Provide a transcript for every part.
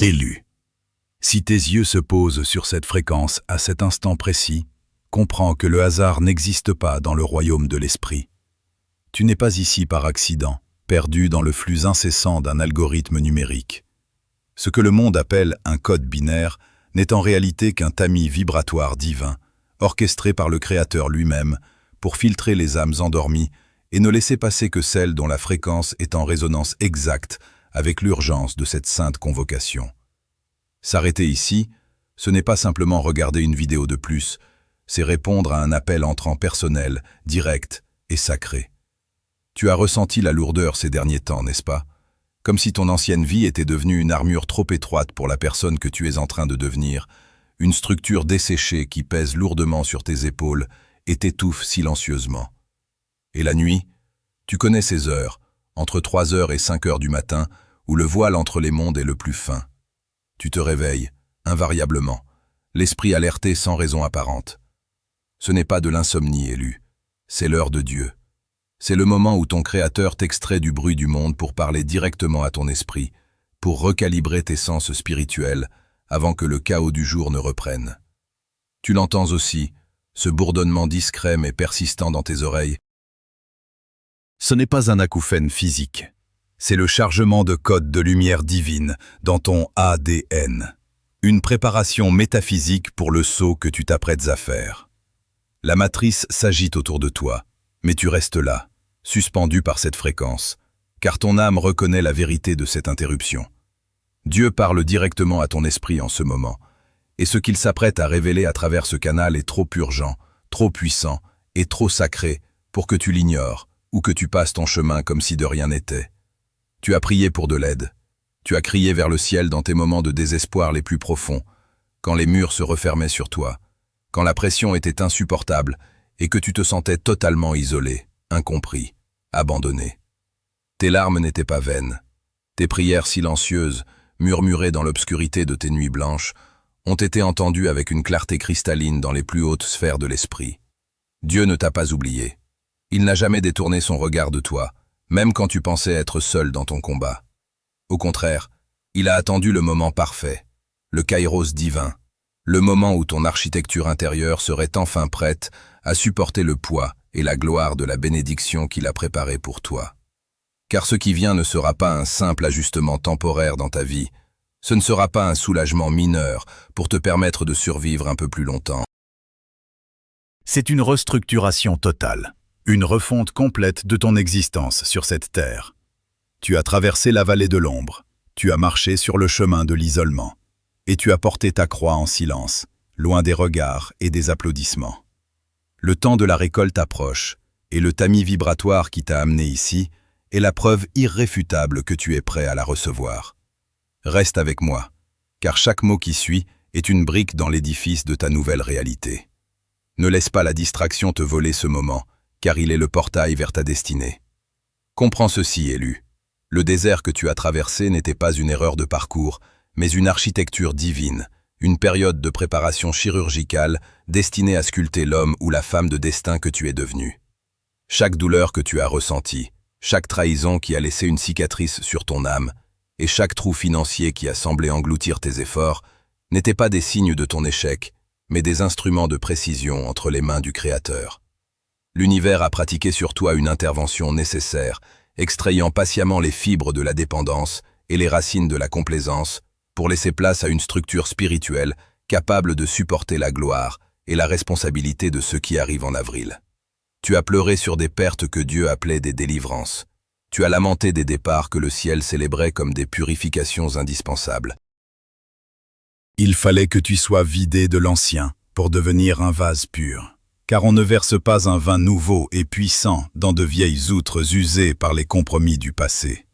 Élu. Si tes yeux se posent sur cette fréquence à cet instant précis, comprends que le hasard n'existe pas dans le royaume de l'esprit. Tu n'es pas ici par accident, perdu dans le flux incessant d'un algorithme numérique. Ce que le monde appelle un code binaire n'est en réalité qu'un tamis vibratoire divin, orchestré par le Créateur lui-même pour filtrer les âmes endormies et ne laisser passer que celles dont la fréquence est en résonance exacte avec l'urgence de cette sainte convocation. S'arrêter ici, ce n'est pas simplement regarder une vidéo de plus, c'est répondre à un appel entrant personnel, direct et sacré. Tu as ressenti la lourdeur ces derniers temps, n'est-ce pas? Comme si ton ancienne vie était devenue une armure trop étroite pour la personne que tu es en train de devenir, une structure desséchée qui pèse lourdement sur tes épaules et t'étouffe silencieusement. Et la nuit, tu connais ces heures, entre 3 heures et 5 heures du matin, où le voile entre les mondes est le plus fin. Tu te réveilles, invariablement, l'esprit alerté sans raison apparente. Ce n'est pas de l'insomnie, Élu, c'est l'heure de Dieu. C'est le moment où ton Créateur t'extrait du bruit du monde pour parler directement à ton esprit, pour recalibrer tes sens spirituels avant que le chaos du jour ne reprenne. Tu l'entends aussi, ce bourdonnement discret mais persistant dans tes oreilles. Ce n'est pas un acouphène physique, c'est le chargement de codes de lumière divine dans ton ADN, une préparation métaphysique pour le saut que tu t'apprêtes à faire. La matrice s'agite autour de toi, mais tu restes là, suspendu par cette fréquence, car ton âme reconnaît la vérité de cette interruption. Dieu parle directement à ton esprit en ce moment, et ce qu'il s'apprête à révéler à travers ce canal est trop urgent, trop puissant et trop sacré pour que tu l'ignores ou que tu passes ton chemin comme si de rien n'était. Tu as prié pour de l'aide. Tu as crié vers le ciel dans tes moments de désespoir les plus profonds, quand les murs se refermaient sur toi, quand la pression était insupportable et que tu te sentais totalement isolé, incompris, abandonné. Tes larmes n'étaient pas vaines. Tes prières silencieuses, murmurées dans l'obscurité de tes nuits blanches, ont été entendues avec une clarté cristalline dans les plus hautes sphères de l'esprit. Dieu ne t'a pas oublié. Il n'a jamais détourné son regard de toi, même quand tu pensais être seul dans ton combat. Au contraire, il a attendu le moment parfait, le kairos divin, le moment où ton architecture intérieure serait enfin prête à supporter le poids et la gloire de la bénédiction qu'il a préparée pour toi. Car ce qui vient ne sera pas un simple ajustement temporaire dans ta vie, ce ne sera pas un soulagement mineur pour te permettre de survivre un peu plus longtemps. C'est une restructuration totale, une refonte complète de ton existence sur cette terre. Tu as traversé la vallée de l'ombre, tu as marché sur le chemin de l'isolement, et tu as porté ta croix en silence, loin des regards et des applaudissements. Le temps de la récolte approche, et le tamis vibratoire qui t'a amené ici est la preuve irréfutable que tu es prêt à la recevoir. Reste avec moi, car chaque mot qui suit est une brique dans l'édifice de ta nouvelle réalité. Ne laisse pas la distraction te voler ce moment, car il est le portail vers ta destinée. Comprends ceci, Élu. Le désert que tu as traversé n'était pas une erreur de parcours, mais une architecture divine, une période de préparation chirurgicale destinée à sculpter l'homme ou la femme de destin que tu es devenu. Chaque douleur que tu as ressentie, chaque trahison qui a laissé une cicatrice sur ton âme, et chaque trou financier qui a semblé engloutir tes efforts, n'étaient pas des signes de ton échec, mais des instruments de précision entre les mains du Créateur. L'univers a pratiqué sur toi une intervention nécessaire, extrayant patiemment les fibres de la dépendance et les racines de la complaisance, pour laisser place à une structure spirituelle capable de supporter la gloire et la responsabilité de ce qui arrive en avril. Tu as pleuré sur des pertes que Dieu appelait des délivrances. Tu as lamenté des départs que le ciel célébrait comme des purifications indispensables. Il fallait que tu sois vidé de l'ancien pour devenir un vase pur, car on ne verse pas un vin nouveau et puissant dans de vieilles outres usées par les compromis du passé.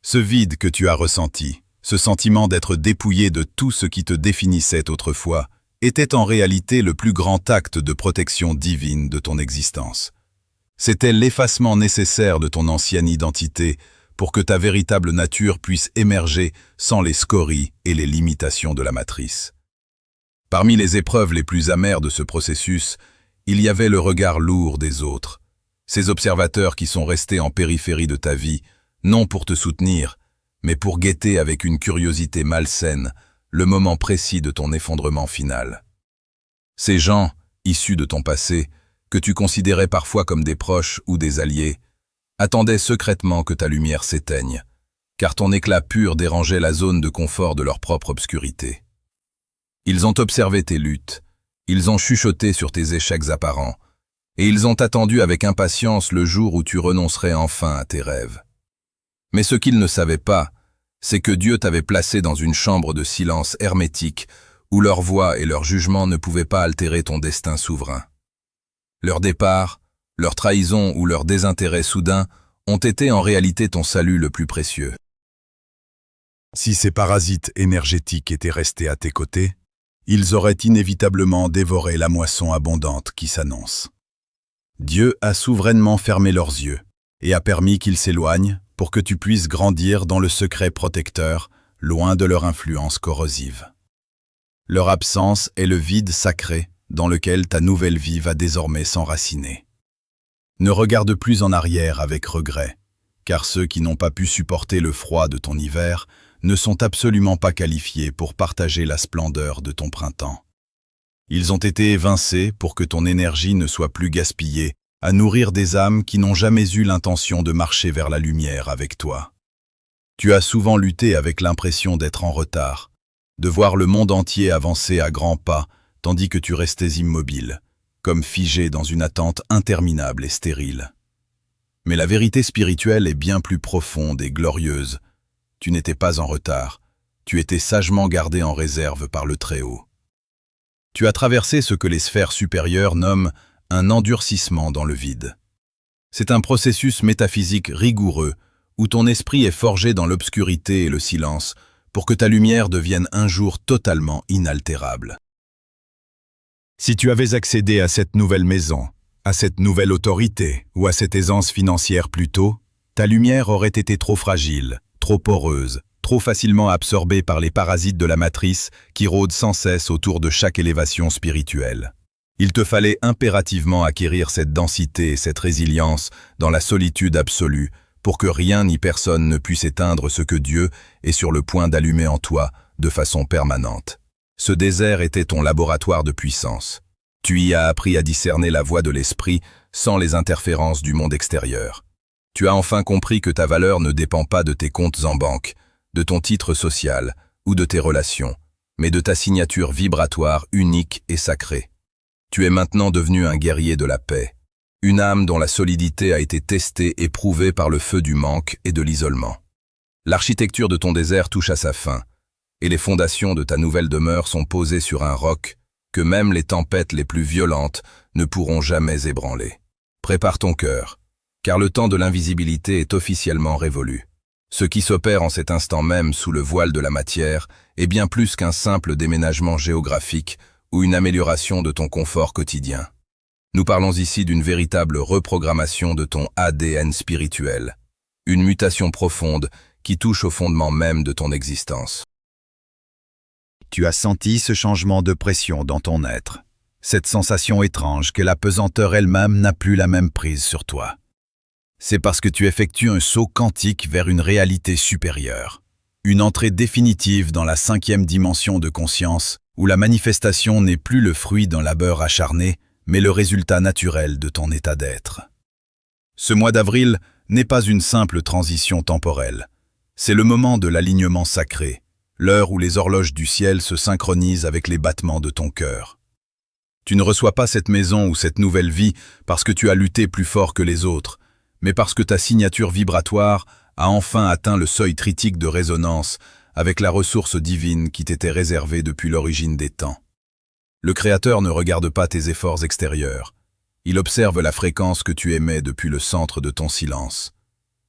Ce vide que tu as ressenti, ce sentiment d'être dépouillé de tout ce qui te définissait autrefois, était en réalité le plus grand acte de protection divine de ton existence. C'était l'effacement nécessaire de ton ancienne identité pour que ta véritable nature puisse émerger sans les scories et les limitations de la matrice. Parmi les épreuves les plus amères de ce processus, il y avait le regard lourd des autres, ces observateurs qui sont restés en périphérie de ta vie, non pour te soutenir, mais pour guetter avec une curiosité malsaine le moment précis de ton effondrement final. Ces gens, issus de ton passé, que tu considérais parfois comme des proches ou des alliés, attendaient secrètement que ta lumière s'éteigne, car ton éclat pur dérangeait la zone de confort de leur propre obscurité. Ils ont observé tes luttes, ils ont chuchoté sur tes échecs apparents, et ils ont attendu avec impatience le jour où tu renoncerais enfin à tes rêves. Mais ce qu'ils ne savaient pas, c'est que Dieu t'avait placé dans une chambre de silence hermétique où leur voix et leur jugement ne pouvaient pas altérer ton destin souverain. Leur départ, leur trahison ou leur désintérêt soudain ont été en réalité ton salut le plus précieux. Si ces parasites énergétiques étaient restés à tes côtés, ils auraient inévitablement dévoré la moisson abondante qui s'annonce. Dieu a souverainement fermé leurs yeux et a permis qu'ils s'éloignent pour que tu puisses grandir dans le secret protecteur, loin de leur influence corrosive. Leur absence est le vide sacré dans lequel ta nouvelle vie va désormais s'enraciner. Ne regarde plus en arrière avec regret, car ceux qui n'ont pas pu supporter le froid de ton hiver ne sont absolument pas qualifiés pour partager la splendeur de ton printemps. Ils ont été évincés pour que ton énergie ne soit plus gaspillée à nourrir des âmes qui n'ont jamais eu l'intention de marcher vers la lumière avec toi. Tu as souvent lutté avec l'impression d'être en retard, de voir le monde entier avancer à grands pas, tandis que tu restais immobile, comme figé dans une attente interminable et stérile. Mais la vérité spirituelle est bien plus profonde et glorieuse. Tu n'étais pas en retard, tu étais sagement gardé en réserve par le Très-Haut. Tu as traversé ce que les sphères supérieures nomment un endurcissement dans le vide. C'est un processus métaphysique rigoureux où ton esprit est forgé dans l'obscurité et le silence pour que ta lumière devienne un jour totalement inaltérable. Si tu avais accédé à cette nouvelle maison, à cette nouvelle autorité ou à cette aisance financière plus tôt, ta lumière aurait été trop fragile, trop poreuse, trop facilement absorbée par les parasites de la matrice qui rôdent sans cesse autour de chaque élévation spirituelle. Il te fallait impérativement acquérir cette densité et cette résilience dans la solitude absolue pour que rien ni personne ne puisse éteindre ce que Dieu est sur le point d'allumer en toi de façon permanente. Ce désert était ton laboratoire de puissance. Tu y as appris à discerner la voix de l'esprit sans les interférences du monde extérieur. Tu as enfin compris que ta valeur ne dépend pas de tes comptes en banque, de ton titre social ou de tes relations, mais de ta signature vibratoire unique et sacrée. Tu es maintenant devenu un guerrier de la paix, une âme dont la solidité a été testée et prouvée par le feu du manque et de l'isolement. L'architecture de ton désert touche à sa fin, et les fondations de ta nouvelle demeure sont posées sur un roc que même les tempêtes les plus violentes ne pourront jamais ébranler. Prépare ton cœur, car le temps de l'invisibilité est officiellement révolu. Ce qui s'opère en cet instant même sous le voile de la matière est bien plus qu'un simple déménagement géographique ou une amélioration de ton confort quotidien. Nous parlons ici d'une véritable reprogrammation de ton ADN spirituel, une mutation profonde qui touche au fondement même de ton existence. Tu as senti ce changement de pression dans ton être, cette sensation étrange que la pesanteur elle-même n'a plus la même prise sur toi. C'est parce que tu effectues un saut quantique vers une réalité supérieure, une entrée définitive dans la 5e dimension de conscience où la manifestation n'est plus le fruit d'un labeur acharné, mais le résultat naturel de ton état d'être. Ce mois d'avril n'est pas une simple transition temporelle. C'est le moment de l'alignement sacré, l'heure où les horloges du ciel se synchronisent avec les battements de ton cœur. Tu ne reçois pas cette maison ou cette nouvelle vie parce que tu as lutté plus fort que les autres, mais parce que ta signature vibratoire a enfin atteint le seuil tritique de résonance avec la ressource divine qui t'était réservée depuis l'origine des temps. Le Créateur ne regarde pas tes efforts extérieurs. Il observe la fréquence que tu émets depuis le centre de ton silence.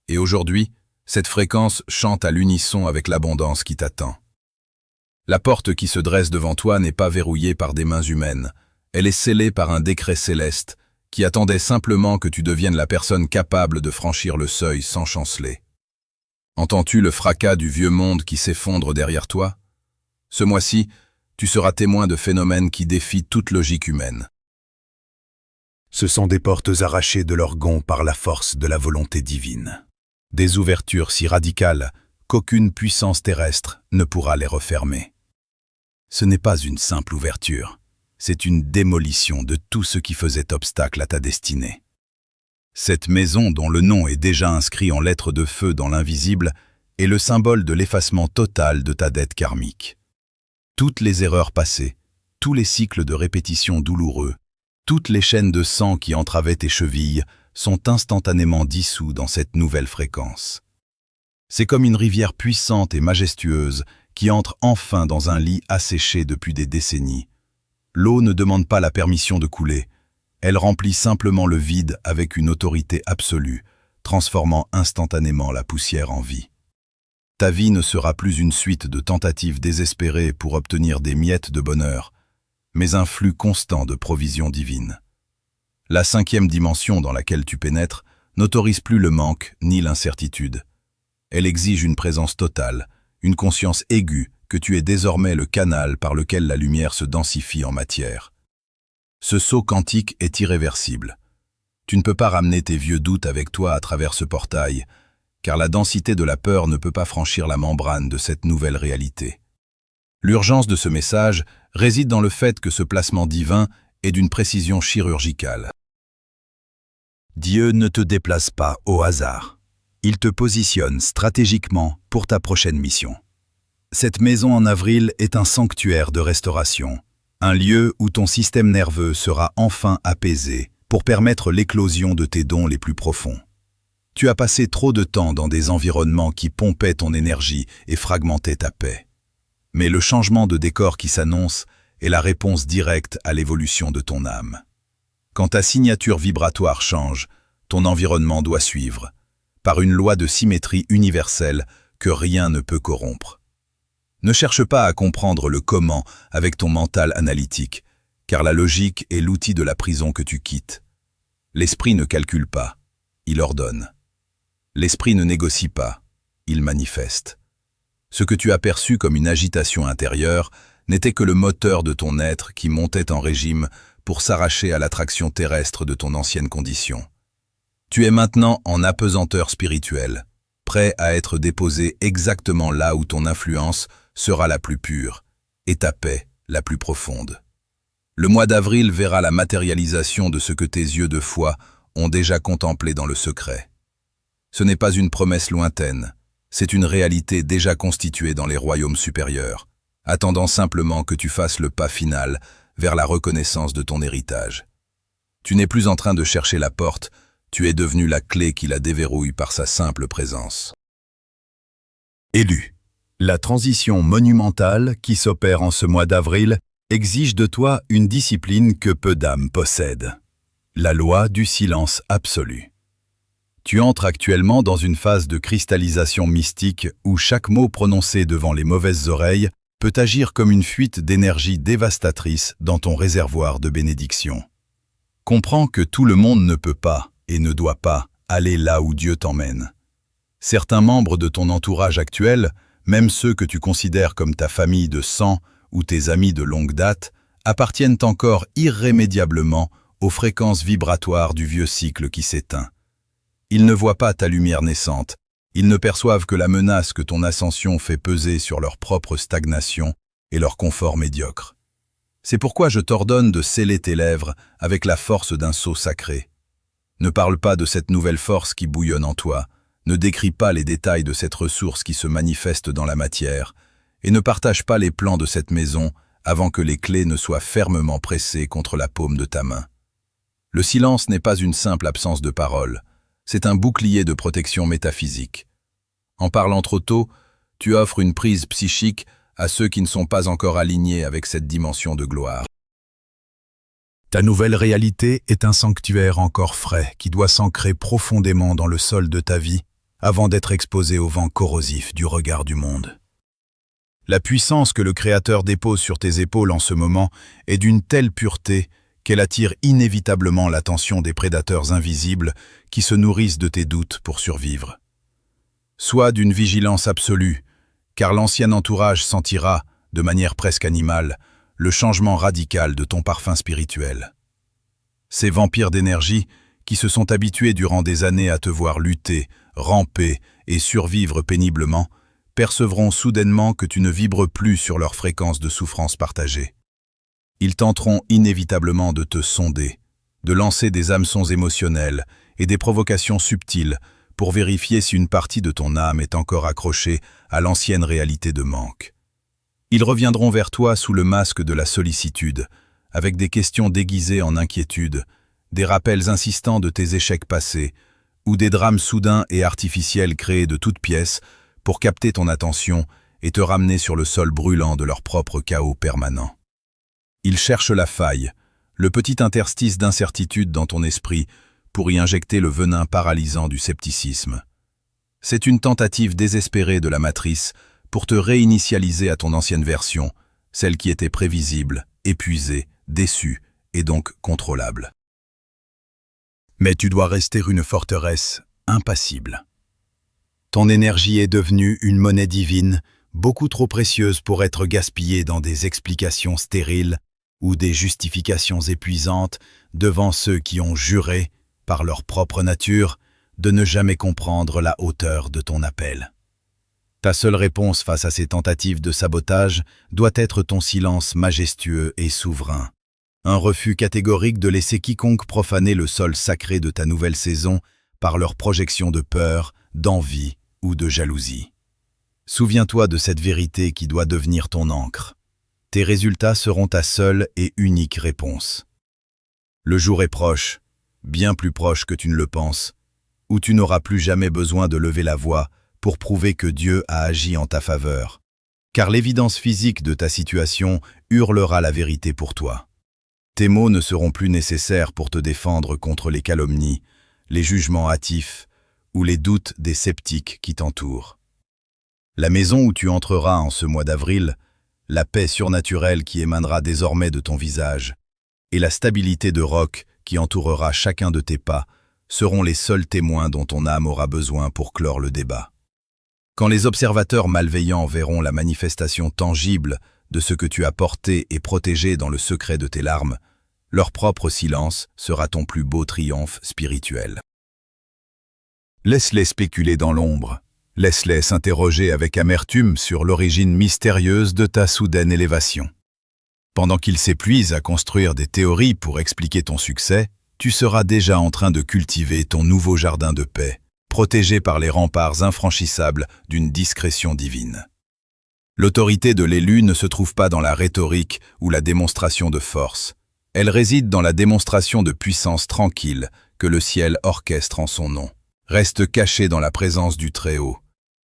Et aujourd'hui, cette fréquence chante à l'unisson avec l'abondance qui t'attend. La porte qui se dresse devant toi n'est pas verrouillée par des mains humaines. Elle est scellée par un décret céleste qui attendait simplement que tu deviennes la personne capable de franchir le seuil sans chanceler. Entends-tu le fracas du vieux monde qui s'effondre derrière toi? Ce mois-ci, tu seras témoin de phénomènes qui défient toute logique humaine. Ce sont des portes arrachées de leur gonds par la force de la volonté divine. Des ouvertures si radicales qu'aucune puissance terrestre ne pourra les refermer. Ce n'est pas une simple ouverture, c'est une démolition de tout ce qui faisait obstacle à ta destinée. Cette maison, dont le nom est déjà inscrit en lettres de feu dans l'invisible, est le symbole de l'effacement total de ta dette karmique. Toutes les erreurs passées, tous les cycles de répétition douloureux, toutes les chaînes de sang qui entravaient tes chevilles sont instantanément dissous dans cette nouvelle fréquence. C'est comme une rivière puissante et majestueuse qui entre enfin dans un lit asséché depuis des décennies. L'eau ne demande pas la permission de couler, elle remplit simplement le vide avec une autorité absolue, transformant instantanément la poussière en vie. Ta vie ne sera plus une suite de tentatives désespérées pour obtenir des miettes de bonheur, mais un flux constant de provisions divines. La 5e dimension dans laquelle tu pénètres n'autorise plus le manque ni l'incertitude. Elle exige une présence totale, une conscience aiguë que tu es désormais le canal par lequel la lumière se densifie en matière. Ce saut quantique est irréversible. Tu ne peux pas ramener tes vieux doutes avec toi à travers ce portail, car la densité de la peur ne peut pas franchir la membrane de cette nouvelle réalité. L'urgence de ce message réside dans le fait que ce placement divin est d'une précision chirurgicale. Dieu ne te déplace pas au hasard. Il te positionne stratégiquement pour ta prochaine mission. Cette maison en avril est un sanctuaire de restauration, un lieu où ton système nerveux sera enfin apaisé pour permettre l'éclosion de tes dons les plus profonds. Tu as passé trop de temps dans des environnements qui pompaient ton énergie et fragmentaient ta paix. Mais le changement de décor qui s'annonce est la réponse directe à l'évolution de ton âme. Quand ta signature vibratoire change, ton environnement doit suivre, par une loi de symétrie universelle que rien ne peut corrompre. Ne cherche pas à comprendre le comment avec ton mental analytique, car la logique est l'outil de la prison que tu quittes. L'esprit ne calcule pas, il ordonne. L'esprit ne négocie pas, il manifeste. Ce que tu as perçu comme une agitation intérieure n'était que le moteur de ton être qui montait en régime pour s'arracher à l'attraction terrestre de ton ancienne condition. Tu es maintenant en apesanteur spirituelle, prêt à être déposé exactement là où ton influence sera la plus pure et ta paix la plus profonde. Le mois d'avril verra la matérialisation de ce que tes yeux de foi ont déjà contemplé dans le secret. Ce n'est pas une promesse lointaine, c'est une réalité déjà constituée dans les royaumes supérieurs, attendant simplement que tu fasses le pas final vers la reconnaissance de ton héritage. Tu n'es plus en train de chercher la porte, tu es devenu la clé qui la déverrouille par sa simple présence. Élu. La transition monumentale qui s'opère en ce mois d'avril exige de toi une discipline que peu d'âmes possèdent. La loi du silence absolu. Tu entres actuellement dans une phase de cristallisation mystique où chaque mot prononcé devant les mauvaises oreilles peut agir comme une fuite d'énergie dévastatrice dans ton réservoir de bénédiction. Comprends que tout le monde ne peut pas et ne doit pas aller là où Dieu t'emmène. Certains membres de ton entourage actuel, même ceux que tu considères comme ta famille de sang ou tes amis de longue date, appartiennent encore irrémédiablement aux fréquences vibratoires du vieux cycle qui s'éteint. Ils ne voient pas ta lumière naissante, ils ne perçoivent que la menace que ton ascension fait peser sur leur propre stagnation et leur confort médiocre. C'est pourquoi je t'ordonne de sceller tes lèvres avec la force d'un sceau sacré. Ne parle pas de cette nouvelle force qui bouillonne en toi, ne décris pas les détails de cette ressource qui se manifeste dans la matière, et ne partage pas les plans de cette maison avant que les clés ne soient fermement pressées contre la paume de ta main. Le silence n'est pas une simple absence de parole, c'est un bouclier de protection métaphysique. En parlant trop tôt, tu offres une prise psychique à ceux qui ne sont pas encore alignés avec cette dimension de gloire. Ta nouvelle réalité est un sanctuaire encore frais qui doit s'ancrer profondément dans le sol de ta vie avant d'être exposé au vent corrosif du regard du monde. La puissance que le Créateur dépose sur tes épaules en ce moment est d'une telle pureté qu'elle attire inévitablement l'attention des prédateurs invisibles qui se nourrissent de tes doutes pour survivre. Sois d'une vigilance absolue, car l'ancien entourage sentira, de manière presque animale, le changement radical de ton parfum spirituel. Ces vampires d'énergie, qui se sont habitués durant des années à te voir lutter, ramper et survivre péniblement, percevront soudainement que tu ne vibres plus sur leur fréquence de souffrance partagée. Ils tenteront inévitablement de te sonder, de lancer des hameçons émotionnels et des provocations subtiles pour vérifier si une partie de ton âme est encore accrochée à l'ancienne réalité de manque. Ils reviendront vers toi sous le masque de la sollicitude, avec des questions déguisées en inquiétude, des rappels insistants de tes échecs passés, ou des drames soudains et artificiels créés de toutes pièces pour capter ton attention et te ramener sur le sol brûlant de leur propre chaos permanent. Ils cherchent la faille, le petit interstice d'incertitude dans ton esprit pour y injecter le venin paralysant du scepticisme. C'est une tentative désespérée de la matrice pour te réinitialiser à ton ancienne version, celle qui était prévisible, épuisée, déçue et donc contrôlable. Mais tu dois rester une forteresse impassible. Ton énergie est devenue une monnaie divine, beaucoup trop précieuse pour être gaspillée dans des explications stériles ou des justifications épuisantes devant ceux qui ont juré, par leur propre nature, de ne jamais comprendre la hauteur de ton appel. Ta seule réponse face à ces tentatives de sabotage doit être ton silence majestueux et souverain. Un refus catégorique de laisser quiconque profaner le sol sacré de ta nouvelle saison par leur projection de peur, d'envie ou de jalousie. Souviens-toi de cette vérité qui doit devenir ton encre. Tes résultats seront ta seule et unique réponse. Le jour est proche, bien plus proche que tu ne le penses, où tu n'auras plus jamais besoin de lever la voix pour prouver que Dieu a agi en ta faveur, car l'évidence physique de ta situation hurlera la vérité pour toi. Tes mots ne seront plus nécessaires pour te défendre contre les calomnies, les jugements hâtifs ou les doutes des sceptiques qui t'entourent. La maison où tu entreras en ce mois d'avril, la paix surnaturelle qui émanera désormais de ton visage et la stabilité de roc qui entourera chacun de tes pas seront les seuls témoins dont ton âme aura besoin pour clore le débat. Quand les observateurs malveillants verront la manifestation tangible de ce que tu as porté et protégé dans le secret de tes larmes, leur propre silence sera ton plus beau triomphe spirituel. Laisse-les spéculer dans l'ombre. Laisse-les s'interroger avec amertume sur l'origine mystérieuse de ta soudaine élévation. Pendant qu'ils s'épuisent à construire des théories pour expliquer ton succès, tu seras déjà en train de cultiver ton nouveau jardin de paix, protégé par les remparts infranchissables d'une discrétion divine. L'autorité de l'élu ne se trouve pas dans la rhétorique ou la démonstration de force. Elle réside dans la démonstration de puissance tranquille que le ciel orchestre en son nom. Reste caché dans la présence du Très-Haut,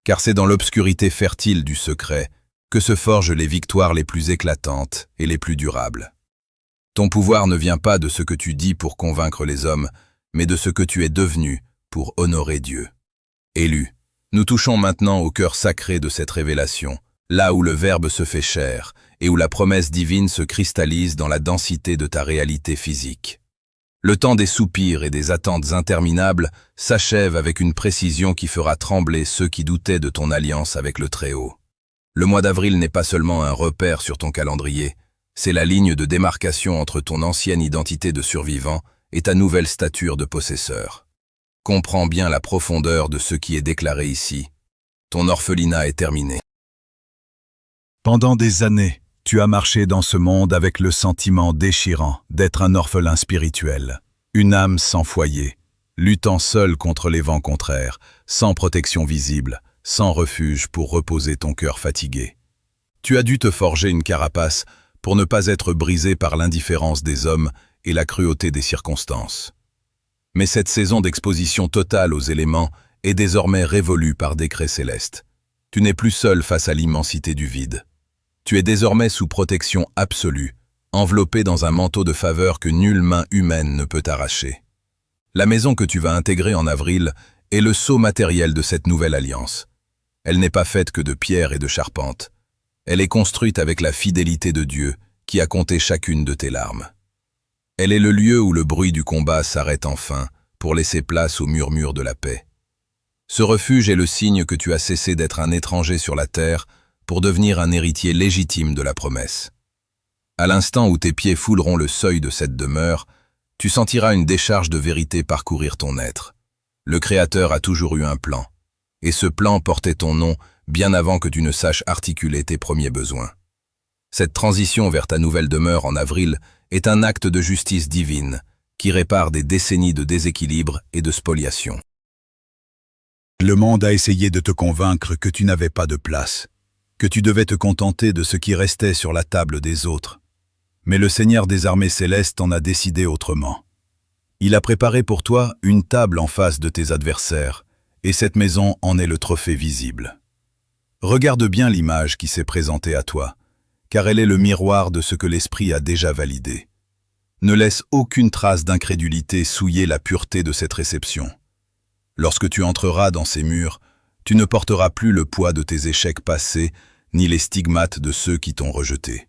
car c'est dans l'obscurité fertile du secret que se forgent les victoires les plus éclatantes et les plus durables. Ton pouvoir ne vient pas de ce que tu dis pour convaincre les hommes, mais de ce que tu es devenu pour honorer Dieu. Élu, nous touchons maintenant au cœur sacré de cette révélation, là où le Verbe se fait chair et où la promesse divine se cristallise dans la densité de ta réalité physique. Le temps des soupirs et des attentes interminables s'achève avec une précision qui fera trembler ceux qui doutaient de ton alliance avec le Très-Haut. Le mois d'avril n'est pas seulement un repère sur ton calendrier, c'est la ligne de démarcation entre ton ancienne identité de survivant et ta nouvelle stature de possesseur. Comprends bien la profondeur de ce qui est déclaré ici. Ton orphelinat est terminé. Pendant des années, tu as marché dans ce monde avec le sentiment déchirant d'être un orphelin spirituel, une âme sans foyer, luttant seul contre les vents contraires, sans protection visible, sans refuge pour reposer ton cœur fatigué. Tu as dû te forger une carapace pour ne pas être brisé par l'indifférence des hommes et la cruauté des circonstances. Mais cette saison d'exposition totale aux éléments est désormais révolue par décret céleste. Tu n'es plus seul face à l'immensité du vide. Tu es désormais sous protection absolue, enveloppé dans un manteau de faveur que nulle main humaine ne peut arracher. La maison que tu vas intégrer en avril est le sceau matériel de cette nouvelle alliance. Elle n'est pas faite que de pierre et de charpente. Elle est construite avec la fidélité de Dieu qui a compté chacune de tes larmes. Elle est le lieu où le bruit du combat s'arrête enfin pour laisser place au murmure de la paix. Ce refuge est le signe que tu as cessé d'être un étranger sur la terre pour devenir un héritier légitime de la promesse. À l'instant où tes pieds fouleront le seuil de cette demeure, tu sentiras une décharge de vérité parcourir ton être. Le Créateur a toujours eu un plan, et ce plan portait ton nom bien avant que tu ne saches articuler tes premiers besoins. Cette transition vers ta nouvelle demeure en avril est un acte de justice divine qui répare des décennies de déséquilibre et de spoliation. Le monde a essayé de te convaincre que tu n'avais pas de place, que tu devais te contenter de ce qui restait sur la table des autres. Mais le Seigneur des armées célestes en a décidé autrement. Il a préparé pour toi une table en face de tes adversaires, et cette maison en est le trophée visible. Regarde bien l'image qui s'est présentée à toi, car elle est le miroir de ce que l'Esprit a déjà validé. Ne laisse aucune trace d'incrédulité souiller la pureté de cette réception. Lorsque tu entreras dans ces murs, tu ne porteras plus le poids de tes échecs passés, ni les stigmates de ceux qui t'ont rejeté.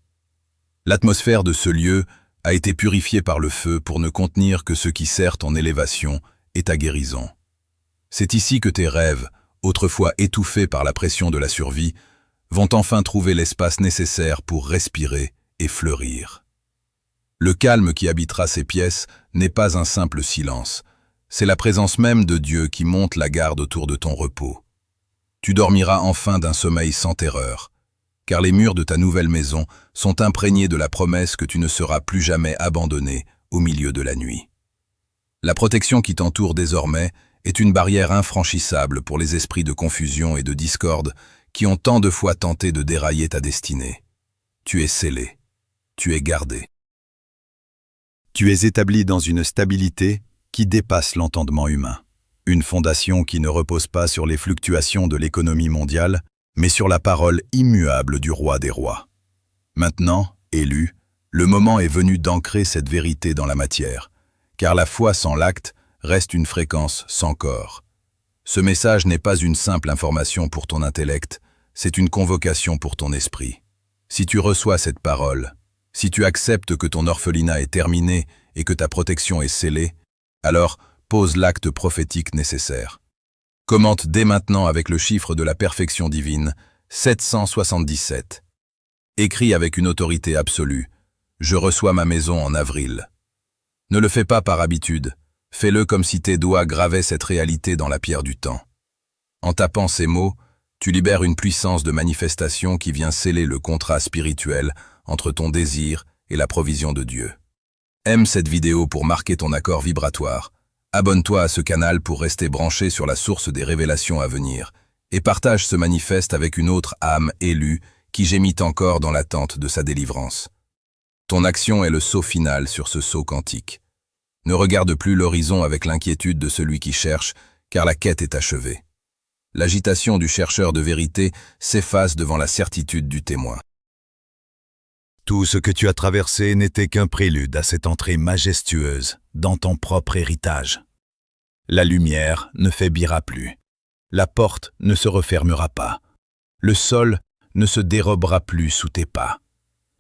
L'atmosphère de ce lieu a été purifiée par le feu pour ne contenir que ce qui sert ton élévation et ta guérison. C'est ici que tes rêves, autrefois étouffés par la pression de la survie, vont enfin trouver l'espace nécessaire pour respirer et fleurir. Le calme qui habitera ces pièces n'est pas un simple silence, c'est la présence même de Dieu qui monte la garde autour de ton repos. Tu dormiras enfin d'un sommeil sans terreur, car les murs de ta nouvelle maison sont imprégnés de la promesse que tu ne seras plus jamais abandonné au milieu de la nuit. La protection qui t'entoure désormais est une barrière infranchissable pour les esprits de confusion et de discorde qui ont tant de fois tenté de dérailler ta destinée. Tu es scellé, tu es gardé. Tu es établi dans une stabilité qui dépasse l'entendement humain. Une fondation qui ne repose pas sur les fluctuations de l'économie mondiale, mais sur la parole immuable du roi des rois. Maintenant, élu, le moment est venu d'ancrer cette vérité dans la matière, car la foi sans l'acte reste une fréquence sans corps. Ce message n'est pas une simple information pour ton intellect, c'est une convocation pour ton esprit. Si tu reçois cette parole, si tu acceptes que ton orphelinat est terminé et que ta protection est scellée, alors pose l'acte prophétique nécessaire. Commente dès maintenant avec le chiffre de la perfection divine, 777. Écris avec une autorité absolue, « Je reçois ma maison en avril ». Ne le fais pas par habitude, fais-le comme si tes doigts gravaient cette réalité dans la pierre du temps. En tapant ces mots, tu libères une puissance de manifestation qui vient sceller le contrat spirituel entre ton désir et la provision de Dieu. Aime cette vidéo pour marquer ton accord vibratoire. Abonne-toi à ce canal pour rester branché sur la source des révélations à venir et partage ce manifeste avec une autre âme élue qui gémit encore dans l'attente de sa délivrance. Ton action est le saut final sur ce saut quantique. Ne regarde plus l'horizon avec l'inquiétude de celui qui cherche, car la quête est achevée. L'agitation du chercheur de vérité s'efface devant la certitude du témoin. Tout ce que tu as traversé n'était qu'un prélude à cette entrée majestueuse dans ton propre héritage. La lumière ne faiblira plus. La porte ne se refermera pas. Le sol ne se dérobera plus sous tes pas.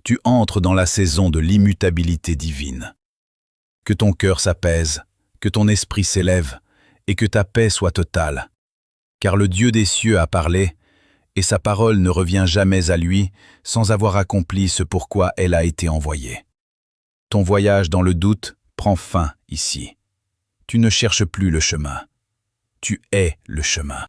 Tu entres dans la saison de l'immutabilité divine. Que ton cœur s'apaise, que ton esprit s'élève et que ta paix soit totale. Car le Dieu des cieux a parlé, et sa parole ne revient jamais à lui sans avoir accompli ce pourquoi elle a été envoyée. Ton voyage dans le doute prend fin ici. Tu ne cherches plus le chemin. Tu es le chemin.